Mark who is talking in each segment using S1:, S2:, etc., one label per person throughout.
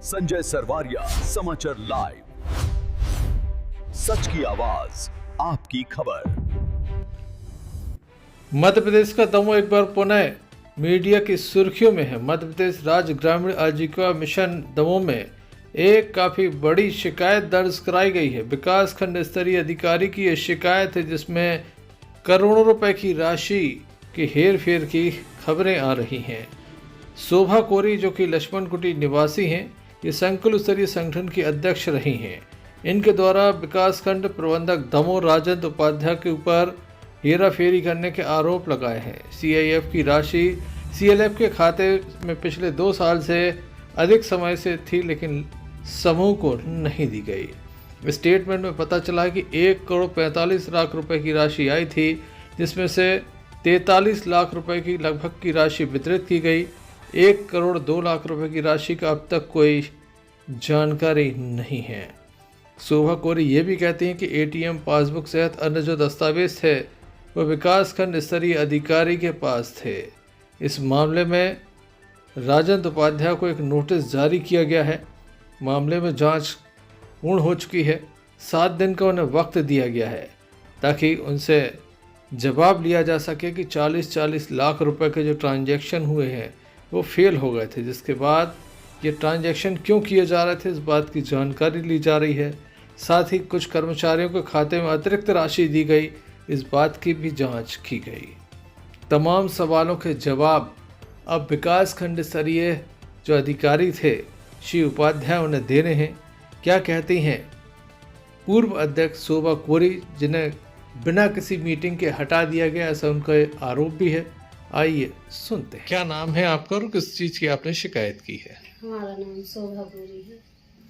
S1: संजय सरवारिया, समाचार लाइव, सच की आवाज, आपकी खबर।
S2: मध्य प्रदेश का दमोह एक बार पुनः मीडिया की सुर्खियों में है। मध्य प्रदेश राज्य ग्रामीण आजीविका मिशन दमोह में एक काफ़ी बड़ी शिकायत दर्ज कराई गई है। विकास खंड स्तरीय अधिकारी की यह शिकायत है जिसमें करोड़ों रुपए की राशि की हेर फेर की खबरें आ रही हैं। शोभा कोरी जो कि लक्ष्मण कुटी निवासी हैं, ये संकुल स्तरीय संगठन की अध्यक्ष रही हैं। इनके द्वारा विकासखंड प्रबंधक दमोह राजेंद्र उपाध्याय के ऊपर हेरा फेरी करने के आरोप लगाए हैं। सीआईएफ की राशि सीएलएफ के खाते में पिछले 2 साल से अधिक समय से थी, लेकिन समूह को नहीं दी गई। स्टेटमेंट में पता चला कि 1,45,00,000 रुपए की राशि आई थी, जिसमें से 43 लाख रुपए की लगभग की राशि वितरित की गई। 1,02,00,000 रुपए की राशि का अब तक कोई जानकारी नहीं है। शोभा कोरी ये भी कहती हैं कि एटीएम, पासबुक सहित अन्य जो दस्तावेज थे वो विकासखंड स्तरीय अधिकारी के पास थे। इस मामले में राजेंद्र उपाध्याय को एक नोटिस जारी किया गया है। मामले में जांच पूर्ण हो चुकी है। 7 दिन का उन्हें वक्त दिया गया है ताकि उनसे जवाब लिया जा सके कि 40-40 लाख रुपए के जो ट्रांजैक्शन हुए हैं वो फेल हो गए थे, जिसके बाद ये ट्रांजैक्शन क्यों किए जा रहे थे इस बात की जानकारी ली जा रही है। साथ ही कुछ कर्मचारियों के खाते में अतिरिक्त राशि दी गई, इस बात की भी जांच की गई। तमाम सवालों के जवाब अब विकास खंड स्तरीय जो अधिकारी थे श्री उपाध्याय उन्हें दे रहे हैं। क्या कहती हैं पूर्व अध्यक्ष शोभा कोरी, जिन्हें बिना किसी मीटिंग के हटा दिया गया, ऐसा उनका आरोप भी है। आइए सुनते हैं। क्या नाम है आपका और किस चीज़ की आपने शिकायत की है?
S3: हमारा नाम शोभा कोरी है।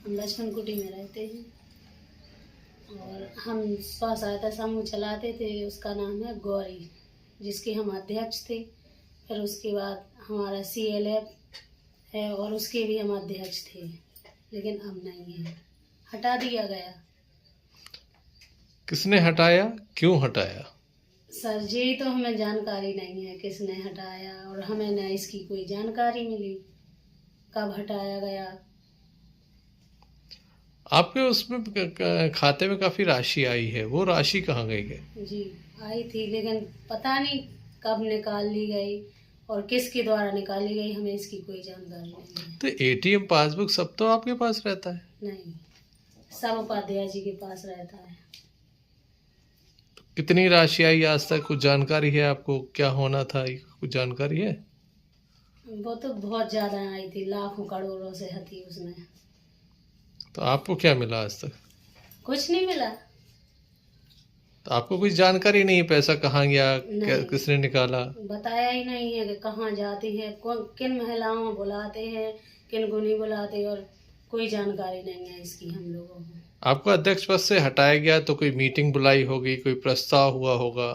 S3: हम लक्ष्मण कुटी में रहते हैं और हम स्व सहायता समूह चलाते थे। उसका नाम है गौरी, जिसके हम अध्यक्ष थे। फिर उसके बाद हमारा सीएलएफ है और उसके भी हम अध्यक्ष थे, लेकिन अब नहीं है, हटा दिया गया।
S2: किसने हटाया, क्यों हटाया?
S3: सर जी तो हमें जानकारी नहीं है किसने हटाया, और हमें न इसकी कोई जानकारी मिली कब हटाया गया।
S2: आपके उसमें खाते में काफ़ी राशि आई है, वो राशि कहाँ गई है?
S3: जी आई थी, लेकिन पता नहीं कब निकाल ली गई और किसके द्वारा निकाली गई, हमें इसकी कोई जानकारी नहीं है।
S2: तो एटीएम, पासबुक सब तो आपके पास रहता है?
S3: नहीं, सब उपाध्याय जी के पास रहता है।
S2: कितनी राशि आई आज तक, कुछ जानकारी है आपको? क्या होना था, कुछ जानकारी है?
S3: वो तो बहुत ज़्यादा आई थी, लाखों करोड़ों से हती उसमें।
S2: तो आपको क्या मिला आज तक?
S3: कुछ नहीं मिला।
S2: तो आपको कुछ जानकारी नहीं, पैसा कहाँ गया, किसने निकाला?
S3: बताया ही नहीं है कि कहाँ जाती है, किन महिलाओं को बुलाते हैं, किन को नहीं बुलाते, और कोई जानकारी नहीं है इसकी हम लोगों को।
S2: आपको अध्यक्ष पद से हटाया गया तो कोई मीटिंग बुलाई होगी, कोई प्रस्ताव हुआ होगा?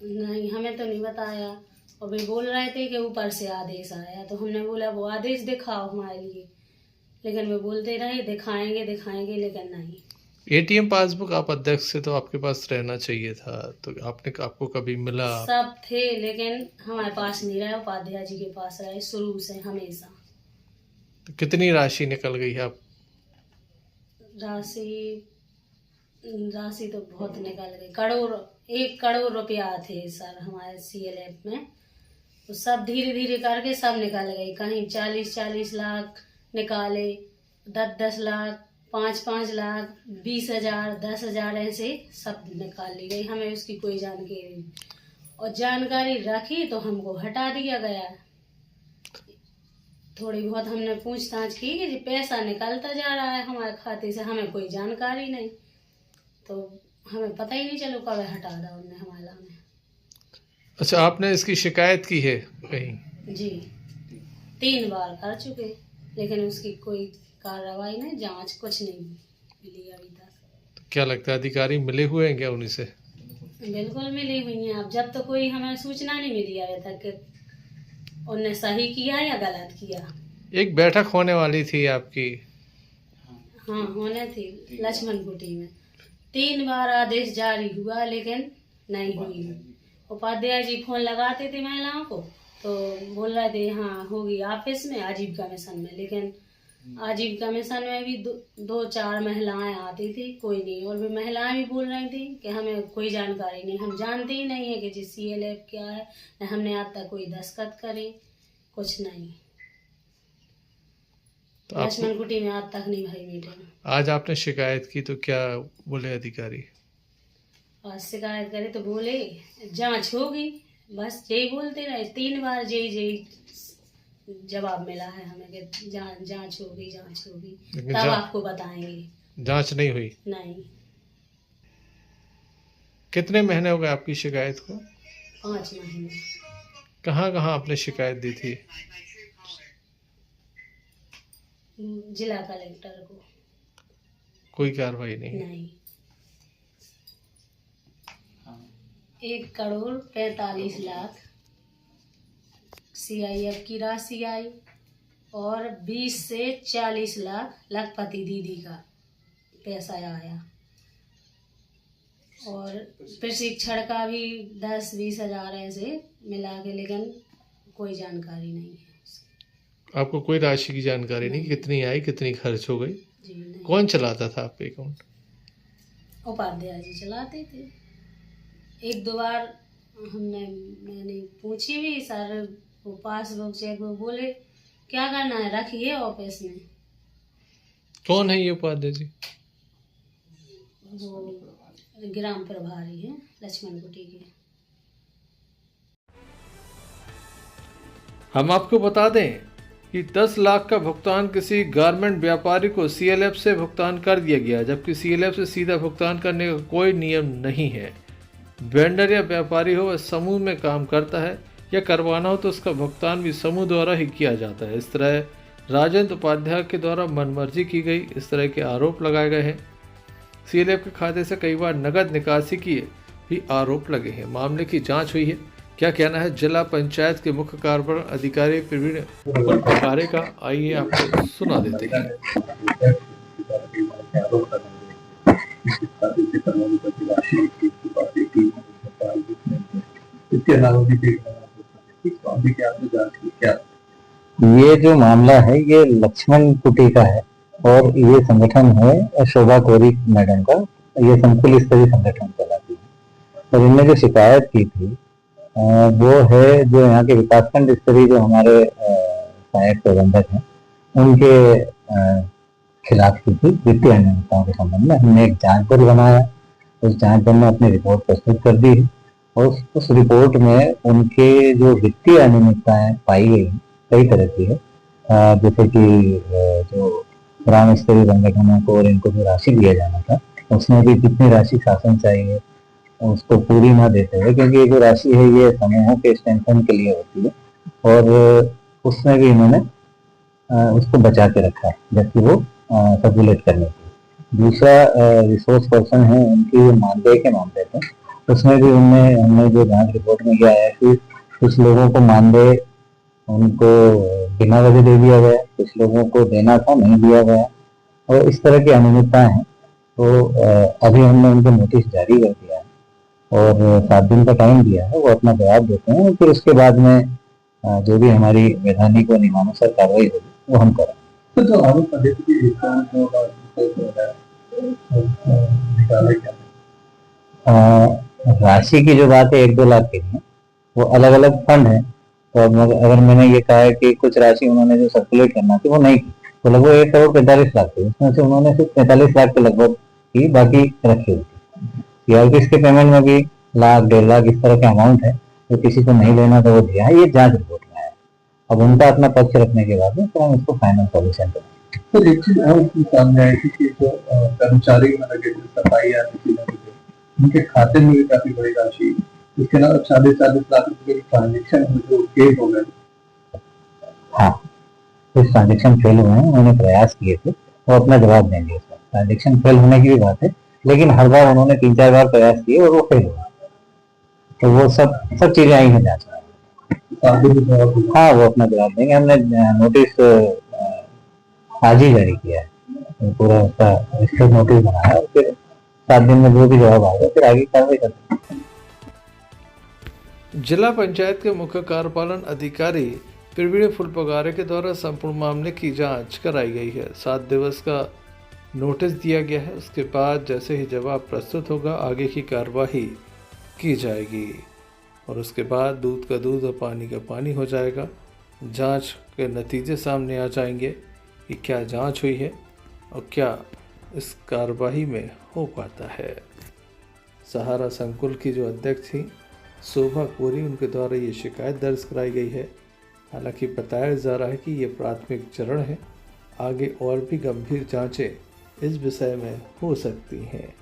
S3: नहीं, हमें तो नहीं बताया। और वे बोल रहे थे कि ऊपर से आदेश आया, तो हमने बोला वो आदेश दिखाओ हमारे लिए, लेकिन वे बोलते रहे दिखाएंगे दिखाएंगे, लेकिन नहीं।
S2: एटीएम, पासबुक आप अध्यक्ष से तो आपके पास रहना चाहिए था, तो आपको कभी मिला?
S3: सब थे, लेकिन हमारे पास नहीं रहे, उपाध्याय जी के पास रहे शुरू से हमेशा।
S2: तो कितनी राशि निकल गई है? आप
S3: राशि तो बहुत निकल गई, 1 करोड़ रुपया थे सर हमारे सीएलएफ में। तो सब धीरे धीरे करके सब निकल गई। कहीं 40-40 लाख निकाले, 10-10 लाख, 5-5 लाख, 20,000, 10,000, ऐसे सब निकाल ली गई। हमें उसकी कोई जानकारी नहीं, और जानकारी रखी तो हमको हटा दिया गया। थोड़ी बहुत हमने पूछताछ की कि पैसा निकलता जा रहा है हमारे खाते से, हमें कोई जानकारी नहीं, तो हमें पता ही नहीं चलो कब हटा दा उन्होंने हमारे में।
S2: अच्छा, आपने इसकी शिकायत की है कहीं?
S3: जी 3 बार कर चुके, लेकिन उसकी कोई कार्रवाई नहीं, जांच कुछ नहीं मिली अभी तक।
S2: तो क्या लगता है अधिकारी मिले हुए हैं क्या उन्हीं से?
S3: बिल्कुल मिली हुई हैं। अब जब तो कोई हमें सूचना नहीं मिली अभी तक कि उनने सही किया या गलत किया।
S2: एक बैठक होने वाली थी आपकी?
S3: हाँ, होने थी लक्ष्मण कुटी में। 3 बार आदेश जारी हुआ, लेकिन नहीं हुई। उपाध्याय जी फोन लगाते थे महिलाओं को, तो बोल रहे थे हाँ होगी ऑफिस में, आजीविका मिशन में, लेकिन आजीविका मिशन में भी दो चार महिलाएं आती थी, कोई नहीं। और वे महिलाएं भी बोल रही थी कि हमें कोई जानकारी नहीं, हम जानते ही नहीं है कि जी CLF क्या है, न हमने आज तक कोई दस्तखत करे, कुछ नहीं।
S2: तो
S3: लक्ष्मण कुटी में आज तक नहीं भाई मीटिंग।
S2: आज आपने शिकायत की तो क्या बोले अधिकारी?
S3: आज शिकायत करे तो बोले जांच होगी, बस यही बोलते रहे। 3 बार यही जवाब मिला है हमें कि जांच होगी, जांच होगी, तब आपको बताएंगे।
S2: जांच नहीं हुई?
S3: नहीं।
S2: कितने महीने हो गए आपकी शिकायत को?
S3: 5 महीने।
S2: कहाँ कहाँ आपने शिकायत दी थी?
S3: जिला कलेक्टर को।
S2: कोई कार्रवाई नहीं?
S3: नहीं। 1,45,00,000 CIF की राशि आई और 20 से 40 लाख लखपति दीदी का पैसा आया, और प्रशिक्षण का भी 10-20 हजार ऐसे मिला के, लेकिन कोई जानकारी नहीं है।
S2: आपको कोई राशि की जानकारी नहीं, कितनी आई, कितनी खर्च हो गई?
S3: जी नहीं।
S2: कौन चलाता था आपके अकाउंट?
S3: उपाध्याय जी चलाते थे। 1-2 बार मैंने पूछी भी, सर वो पासबुक चेक बुक, बोले क्या करना है रखिए ऑफिस में।
S2: कौन है ये उपाध्याय जी?
S3: वो ग्राम प्रभारी है लक्ष्मण कुटी के।
S2: हम आपको बता दें कि 10 लाख का भुगतान किसी गारमेंट व्यापारी को CLF से भुगतान कर दिया गया, जबकि CLF से सीधा भुगतान करने का कोई नियम नहीं है। वेंडर या व्यापारी हो, वह समूह में काम करता है, या करवाना हो तो उसका भुगतान भी समूह द्वारा ही किया जाता है। इस तरह राजेंद्र उपाध्याय के द्वारा मनमर्जी की गई, इस तरह के आरोप लगाए गए हैं। CLF के खाते से कई बार नकद निकासी की भी आरोप लगे हैं। मामले की जांच हुई है। क्या कहना है जिला पंचायत के मुख्य कार्यपालन अधिकारी प्रवीण पखारे का, आइए आपको सुना देते हैं।
S4: ये जो मामला है ये लक्ष्मण कुटी का है, और ये संगठन है शोभा कोरी मैडम का, ये संकुल स्तरीय संगठन चलाती है। और इनने जो शिकायत की थी वो है जो यहाँ के विकासखंड स्तरीय जो हमारे सहायक प्रबंधक हैं उनके खिलाफ की थी। वित्तीय अनियमितताओं के संबंध में हमने एक जांच दल बनाया, उस जांच दल ने अपनी रिपोर्ट प्रस्तुत कर दी है, और उस रिपोर्ट में उनके जो वित्तीय अनियमितताएं पाई गई कई तरह की है, जैसे कि जो ग्राम स्तरीय संगठनों को और इनको जो राशि दिया जाना था उसमें भी जितनी राशि शासन चाहिए उसको पूरी ना देते हुए, क्योंकि ये जो राशि है ये समूहों के एक्सटेंशन के लिए होती है, और उसमें भी इन्होंने उसको बचा के रखा है जबकि वो सर्कुलेट करने की। दूसरा रिसोर्स पर्सन है, उनकी मानदेय के मामले थे, उसमें भी हमने जो जांच रिपोर्ट में किया है कि कुछ लोगों को मानदेय उनको बिना वजह दे दिया गया, कुछ लोगों को देना था नहीं दिया गया, और इस तरह की अनियमितताएं हैं। तो अभी हमने उनको नोटिस जारी कर दिया है और 7 दिन का टाइम दिया है, वो अपना जवाब देते हैं, फिर उसके बाद में जो भी हमारी वैधानिक और नियमानुसार कार्रवाई होगी वो हम करें। तो आरोप राशि की जो बात है 1-2 लाख की है, वो अलग अलग फंड है। तो अगर मैंने ये कहा है कि कुछ राशि उन्होंने जो सर्कुलेट करना थी वो नहीं की, तो लगभग 1,45 लाख थी, उसमें से उन्होंने सिर्फ 45 लाख के लगभग की, बाकी रखी हुई थी। या किसके पेमेंट में भी 1,00,000-1.5 लाख इस तरह का अमाउंट है, जो किसी को नहीं लेना था वो दिया है। ये जांच रिपोर्ट में है। अब उनका अपना पक्ष रखने के बाद में तो हम इसको फाइनल सॉल्यूशन करेंगे। तो एक चीज और सामने आई थी कि जो कर्मचारी सफाई उनके खाते में भी काफी बड़ी राशि, इसके अलावा 40 लाख रुपए के ट्रांजेक्शन जो फेल हो गए। हाँ, कुछ ट्रांजेक्शन फेल हुए हैं, उन्होंने प्रयास किए थे, वो अपना जवाब देंगे इसका। ट्रांजेक्शन फेल होने की भी बात है, लेकिन हर बार उन्होंने 3-4 बार प्रयास किए और वो फेल हुआ, तो वो सब चीजें आई हैं जांच में। हाँ, वो अपना जवाब देंगे। हमने नोटिस आज ही जारी किया है, पूरा उसका विस्तृत नोटिस बनाया, और फिर 7 दिन में जो भी जवाब आएगा फिर आगे कार्रवाई करते हैं।
S2: जिला पंचायत के मुख्य कार्यपालन अधिकारी त्रिवेणी फुलपगारे के द्वारा संपूर्ण मामले की जांच कराई गई है। 7 दिवस का नोटिस दिया गया है। उसके बाद जैसे ही जवाब प्रस्तुत होगा आगे की कार्रवाई की जाएगी और उसके बाद दूध का दूध और पानी का पानी हो जाएगा। जांच के नतीजे सामने आ जाएंगे कि क्या जांच हुई है और क्या इस कार्रवाई में हो पाता है। सहारा संकुल की जो अध्यक्ष थी शोभा कोरी, उनके द्वारा ये शिकायत दर्ज कराई गई है। हालांकि बताया जा रहा है कि ये प्राथमिक चरण है, आगे और भी गंभीर जांचें इस विषय में हो सकती हैं।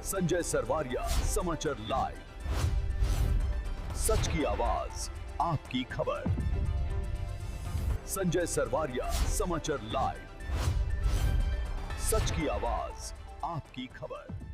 S1: संजय सरवारिया, समाचार लाइव। सच की आवाज, आपकी खबर। संजय सरवारिया, समाचार लाइव। सच की आवाज, आपकी खबर।